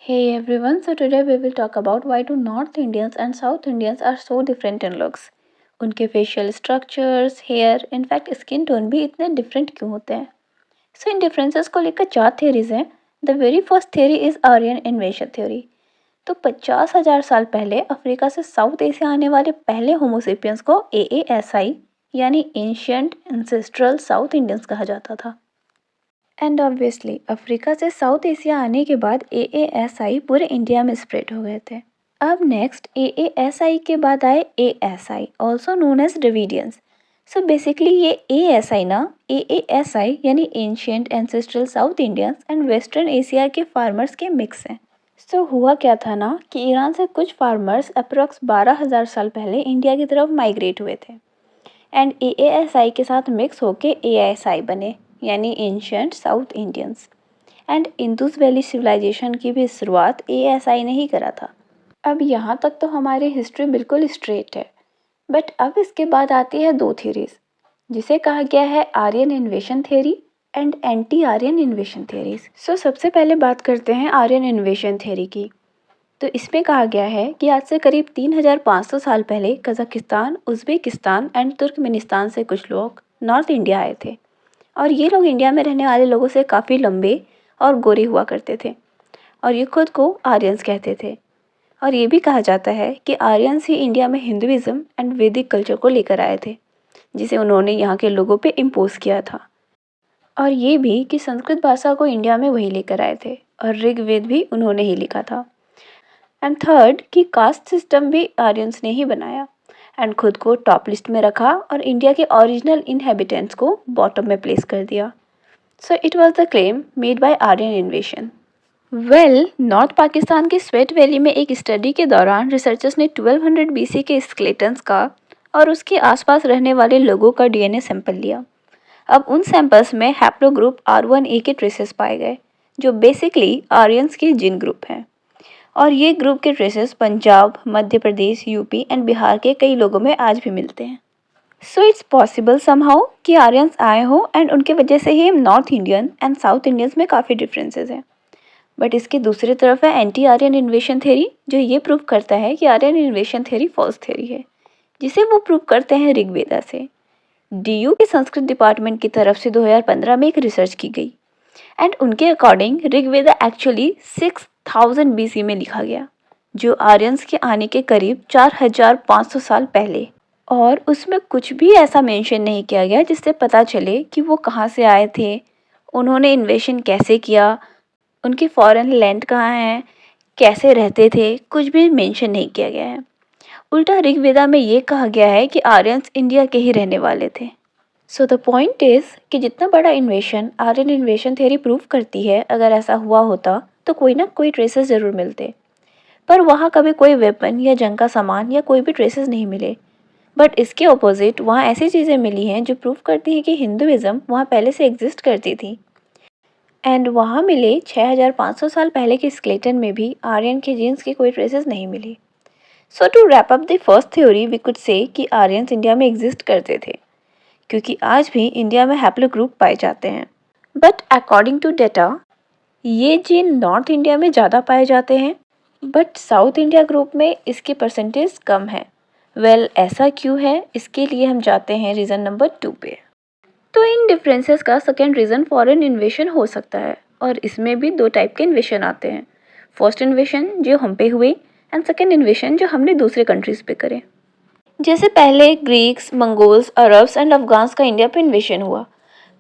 Hey everyone, so today we will talk about why do North Indians and South Indians are so different in looks. उनके facial structures, hair, in fact skin tone भी इतने different क्यों होते हैं? So इन differences को लेकर 4 theories हैं. The very first theory is Aryan invasion theory. तो 50,000 साल पहले अफ्रीका से साउथ एशिया आने वाले पहले होमोसेपियंस को AASI यानी एंशियंट एंसेस्ट्रल साउथ इंडियंस कहा जाता था. एंड ऑब्वियसली अफ्रीका से साउथ एशिया आने के बाद AASI पूरे इंडिया में स्प्रेड हो गए थे. अब नेक्स्ट AASI के बाद आए ASI also known as Dravidians. So basically ये ASI ना AASI यानी ancient ancestral South Indians and western Asia के फार्मर्स के मिक्स हैं. सो हुआ क्या था ना कि ईरान से कुछ फार्मर्स अप्रॉक्स 12,000 साल पहले इंडिया की तरफ माइग्रेट हुए थे एंड AASI के साथ मिक्स होके ASI बने यानी ancient South Indians. And Indus valley civilisation की भी शुरुआत ASI ने ही करा था. अब यहाँ तक तो हमारी हिस्ट्री बिल्कुल स्ट्रेट है, बट अब इसके बाद आती है 2 थ्योरीज जिसे कहा गया है Aryan invasion theory and anti Aryan invasion theories. So सबसे पहले बात करते हैं आर्यन इन्वेशन थ्योरी की. तो इसमें कहा गया है कि आज से करीब 3,500 साल पहले कजाकिस्तान, उज़्बेकिस्तान एंड तुर्कमेनिस्तान से कुछ लोग नॉर्थ इंडिया आए थे और ये लोग इंडिया में रहने वाले लोगों से काफ़ी लंबे और गोरे हुआ करते थे और ये खुद को आर्यंस कहते थे. और ये भी कहा जाता है कि आर्यंस ही इंडिया में हिंदुइज्म एंड वैदिक कल्चर को लेकर आए थे जिसे उन्होंने यहाँ के लोगों पे इम्पोज किया था. और ये भी कि संस्कृत भाषा को इंडिया में वही लेकर आए थे और ऋग्वेद भी उन्होंने ही लिखा था. एंड थर्ड कि कास्ट सिस्टम भी आर्यंस ने ही बनाया एंड खुद को टॉप लिस्ट में रखा और इंडिया के ओरिजिनल इनहेबिटेंट्स को बॉटम में प्लेस कर दिया. So it was the claim made by Aryan invasion. North Pakistan के स्वेट वैली में एक स्टडी के दौरान रिसर्चर्स ने 1200 BC के स्केलेटन्स का और उसके आसपास रहने वाले लोगों का DNA सैंपल लिया. अब उन सैंपल्स में हैप्लो ग्रुप R1A के ट्रेसेस पाए गए जो बेसिकली आर्यंस के जीन ग्रुप हैं और ये ग्रुप के traces Punjab, Madhya Pradesh, UP and Bihar के कई लोगों में आज भी मिलते हैं. सो इट्स पॉसिबल समहाउ कि आर्यंस आए हो एंड उनके वजह से ही north Indian and south Indians में काफ़ी डिफरेंसेस हैं. बट इसकी दूसरी तरफ है एंटी आर्यन इन्वेशन थ्योरी जो ये प्रूव करता है कि Aryan invasion theory false theory है जिसे वो प्रूव करते हैं ऋग्वेदा से. DU के संस्कृत डिपार्टमेंट की तरफ से 2015 में एक रिसर्च की गई एंड उनके अकॉर्डिंग ऋग्वेदा एक्चुअली 6000 BC में लिखा गया जो आर्यंस के आने के करीब 4500 साल पहले. और उसमें कुछ भी ऐसा मेंशन नहीं किया गया जिससे पता चले कि वो कहाँ से आए थे, उन्होंने इन्वेशन कैसे किया, उनकी फॉरेन लैंड कहाँ है, कैसे रहते थे, कुछ भी मेंशन नहीं किया गया है. उल्टा ऋग्वेदा में ये कहा गया है कि आर्यंस इंडिया के ही रहने वाले थे. सो द पॉइंट इज़ कि जितना बड़ा invasion Aryan invasion theory prove करती है, अगर ऐसा हुआ होता तो कोई ना कोई ट्रेसेस ज़रूर मिलते, पर वहाँ कभी कोई वेपन या जंग का सामान या कोई भी ट्रेसेस नहीं मिले. बट इसके ऑपोजिट वहाँ ऐसी चीज़ें मिली हैं जो प्रूव करती हैं कि हिंदुइज़्म वहाँ पहले से एग्जिस्ट करती थी. एंड वहाँ मिले 6500 साल पहले के स्केलेटन में भी आर्यन के जीन्स की कोई ट्रेसेस नहीं मिली. So to wrap up the first theory we could say कि आर्यंस इंडिया में एग्जिस्ट करते थे क्योंकि आज भी इंडिया में हैप्लो ग्रुप पाए जाते हैं. बट अकॉर्डिंग टू डेटा ये जीन नॉर्थ इंडिया में ज़्यादा पाए जाते हैं बट साउथ इंडिया ग्रुप में इसकी परसेंटेज कम है. ऐसा क्यों है, इसके लिए हम जाते हैं रीज़न नंबर 2 पे. तो इन डिफरेंसेस का सेकेंड रीज़न फॉरेन इन्वेशन हो सकता है और इसमें भी 2 टाइप के इन्वेशन आते हैं. फर्स्ट इन्वेशन जो हम पे हुए एंड सेकेंड इन्वेशन जो हमने दूसरे कंट्रीज़ पे करे. जैसे पहले Greeks, Mongols, Arabs and Afghans का इंडिया पे इन्वेशन हुआ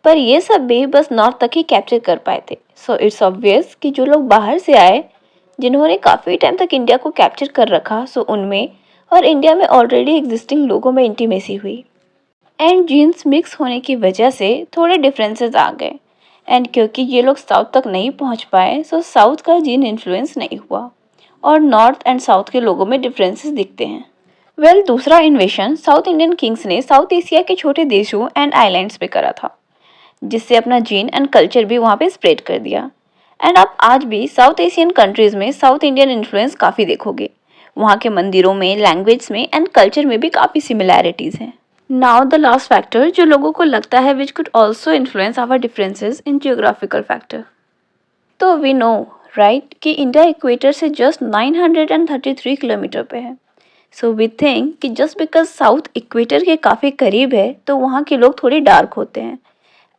पर ये सब भी बस नॉर्थ तक ही कैप्चर कर पाए थे. सो इट्स ऑब्वियस कि जो लोग बाहर से आए जिन्होंने काफ़ी टाइम तक इंडिया को कैप्चर कर रखा, सो उनमें और इंडिया में ऑलरेडी एग्जिस्टिंग लोगों में इंटीमेसी हुई एंड जीन्स मिक्स होने की वजह से थोड़े डिफरेंसेस आ गए. एंड क्योंकि ये लोग साउथ तक नहीं पहुंच पाए सो साउथ का जीन इन्फ्लुएंस नहीं हुआ और नॉर्थ एंड साउथ के लोगों में डिफरेंसेस दिखते हैं. दूसरा इन्वेशन साउथ इंडियन किंग्स ने साउथ एशिया के छोटे देशों एंड आइलैंड्स पे करा था जिससे अपना जीन एंड कल्चर भी वहाँ पे स्प्रेड कर दिया. एंड आप आज भी साउथ एशियन कंट्रीज़ में साउथ इंडियन इन्फ्लुएंस काफ़ी देखोगे. वहाँ के मंदिरों में, लैंग्वेज में एंड कल्चर में भी काफ़ी सिमिलैरिटीज़ हैं. नाउ द लास्ट फैक्टर जो लोगों को लगता है which could also influence our differences in geographical factor. तो वी नो राइट कि इंडिया इक्वेटर से जस्ट 933 किलोमीटर पे है। सो वी थिंक कि जस्ट बिकॉज साउथ इक्वेटर के काफ़ी करीब है तो वहाँ के लोग थोड़ी डार्क होते हैं,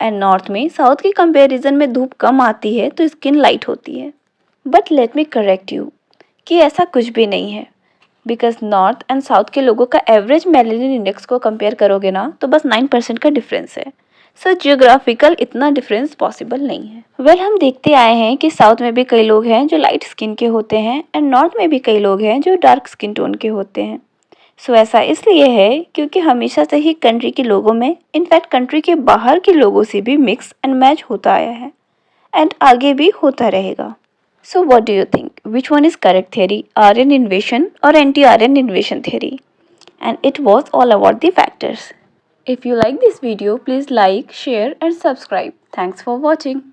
एंड नॉर्थ में साउथ के कंपैरिजन में धूप कम आती है तो स्किन लाइट होती है। But let me correct you कि ऐसा कुछ भी नहीं है, बिकॉज नॉर्थ एंड साउथ के लोगों का एवरेज मेलेनिन इंडेक्स को कंपेयर करोगे ना तो बस 9% का डिफरेंस है। सो जियोग्राफिकल इतना डिफरेंस पॉसिबल नहीं है। वेल हम देखते आए हैं कि साउथ में भी कई लोग हैं जो लाइट स्किन के होते हैं एंड नॉर्थ में भी कई लोग हैं जो डार्क स्किन टोन के होते हैं। सो ऐसा इसलिए है क्योंकि हमेशा से ही कंट्री के लोगों में, इनफैक्ट कंट्री के बाहर के लोगों से भी मिक्स एंड मैच होता आया है एंड आगे भी होता रहेगा। So what do you think? Which one is correct theory? Aryan invasion or anti-Aryan invasion theory? And it was all about the factors. If you like this video, please like, share and subscribe. Thanks for watching.